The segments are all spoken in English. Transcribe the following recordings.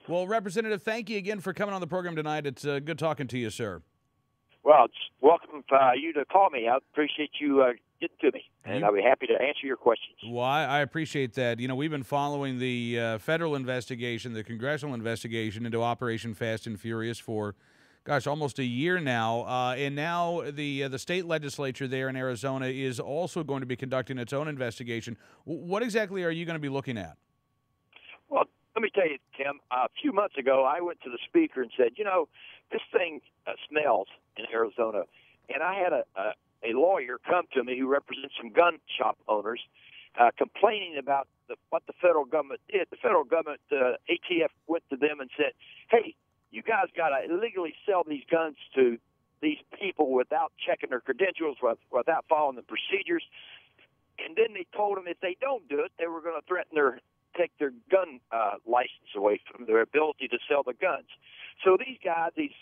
Well, Representative, thank you again for coming on the program tonight. It's good talking to you, sir. Well, it's welcome you to call me. I appreciate you getting to me, and I'll be happy to answer your questions. Well, I appreciate that. You know, we've been following the federal investigation, the congressional investigation into Operation Fast and Furious for, gosh, almost a year now. And now the state legislature there in Arizona is also going to be conducting its own investigation. What exactly are you going to be looking at? Well, let me tell you, Tim, a few months ago, I went to the speaker and said, this thing smells in Arizona. And I had a lawyer come to me who represents some gun shop owners complaining about what the federal government did. The federal government, ATF, went to them and said, hey, you guys got to illegally sell these guns to these people without checking their credentials, without following the procedures. And then they told them if they don't do it, they were going to threaten take their gun license away from their ability to sell the guns. So these guys, these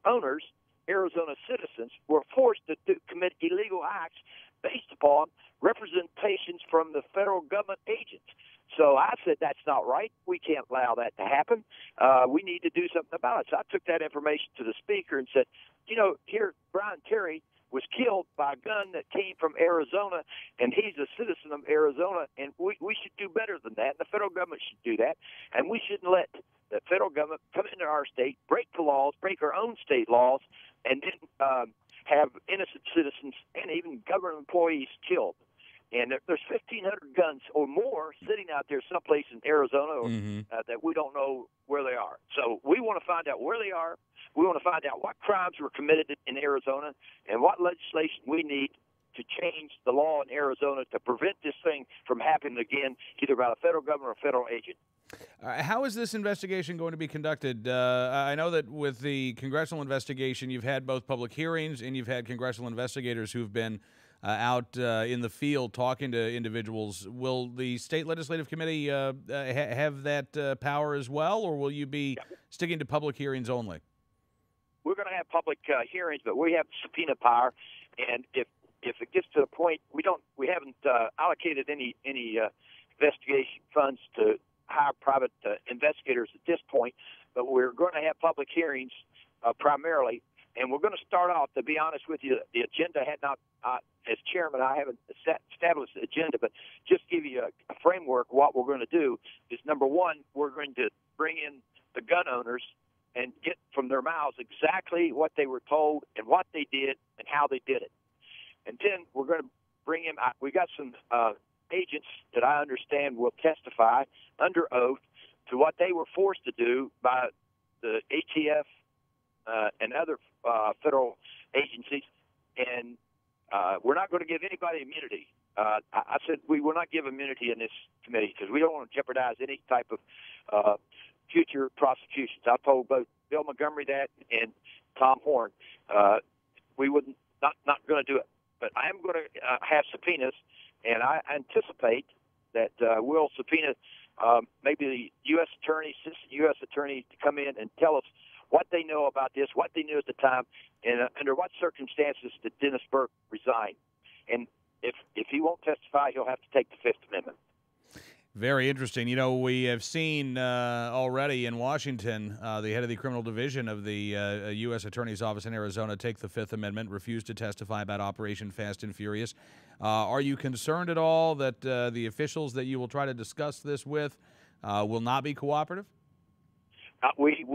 owners, Arizona citizens, were forced to commit illegal acts based upon representations from the federal government agents. So I said, that's not right. We can't allow that to happen. We need to do something about it. So I took that information to the speaker and said, here, Brian Terry was killed by a gun that came from Arizona, and he's a citizen of Arizona, and we should do better than that. The federal government should do that, and we shouldn't let the federal government come into our state, break the laws, break our own state laws, and then have innocent citizens and even government employees killed. And there's 1,500 guns or more sitting out there someplace in Arizona that we don't know where they are. So we want to find out where they are. We want to find out what crimes were committed in Arizona and what legislation we need to change the law in Arizona to prevent this thing from happening again, either by the federal government or federal agent. How is this investigation going to be conducted? I know that with the congressional investigation, you've had both public hearings and you've had congressional investigators who've been out in the field talking to individuals. Will the state legislative committee have that power as well, or will you be sticking to public hearings only? We're going to have public hearings, but we have subpoena power, and if it gets to the point we haven't allocated any investigation funds to hire private investigators at this point, but we're going to have public hearings primarily, and we're going to start off. To be honest with you, the agenda had not. As chairman, I haven't established the agenda, but just give you a framework. What we're going to do is, number one, we're going to bring in the gun owners and get from their mouths exactly what they were told and what they did and how they did it. And then we're going to bring in, we got some agents that I understand will testify under oath to what they were forced to do by the ATF and other federal agencies. And we're not going to give anybody immunity. I said we will not give immunity in this committee because we don't want to jeopardize any type of future prosecutions. I told both Bill Montgomery that and Tom Horn. We wouldn't not going to do it. But I am going to have subpoenas, and I anticipate that we'll subpoena maybe the U.S. attorney, assistant U.S. attorney, to come in and tell us what they know about this, what they knew at the time, and under what circumstances did Dennis Burke resign. And if he won't testify, he'll have to take the Fifth Amendment. Very interesting. You know, we have seen already in Washington, the head of the criminal division of the U.S. Attorney's Office in Arizona take the Fifth Amendment, refuse to testify about Operation Fast and Furious. Are you concerned at all that the officials that you will try to discuss this with will not be cooperative? We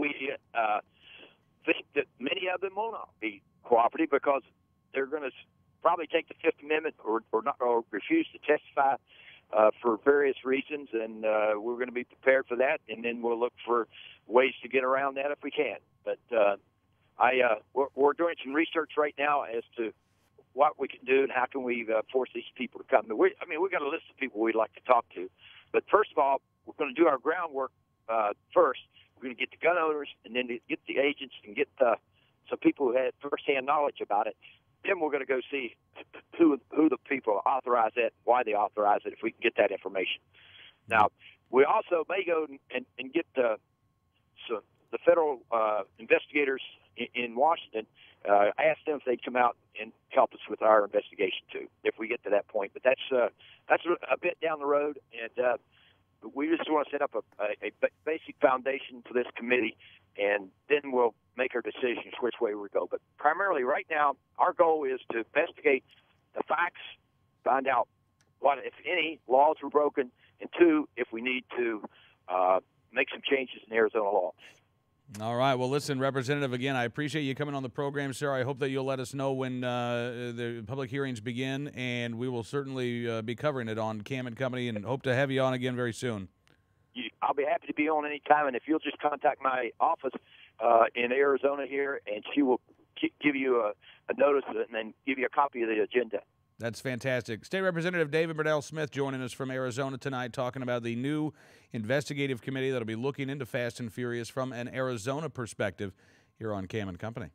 think that many of them will not be cooperative because they're going to probably take the Fifth Amendment or refuse to testify for various reasons, and we're going to be prepared for that, and then we'll look for ways to get around that if we can. But we're doing some research right now as to what we can do and how can we force these people to come. We've got a list of people we'd like to talk to. But first of all, we're going to do our groundwork first. We're going to get the gun owners and then get the agents and get some people who had firsthand knowledge about it. Then we're going to go see who the people authorize that, why they authorize it, if we can get that information. Now, we also may go and get the federal investigators in Washington, ask them if they'd come out and help us with our investigation too, if we get to that point. But that's a bit down the road, and we just want to set up a basic foundation for this committee, and then we'll make our decisions which way we go. But primarily right now, our goal is to investigate the facts, find out what, if any, laws were broken, and two, if we need to make some changes in Arizona law. All right. Well, listen, Representative, again, I appreciate you coming on the program, sir. I hope that you'll let us know when the public hearings begin, and we will certainly be covering it on Cam and Company, and hope to have you on again very soon. I'll be happy to be on any time, and if you'll just contact my office in Arizona here, and she will give you a notice and then give you a copy of the agenda. That's fantastic. State Representative David Burdell Smith joining us from Arizona tonight, talking about the new investigative committee that will be looking into Fast and Furious from an Arizona perspective here on Cam and Company.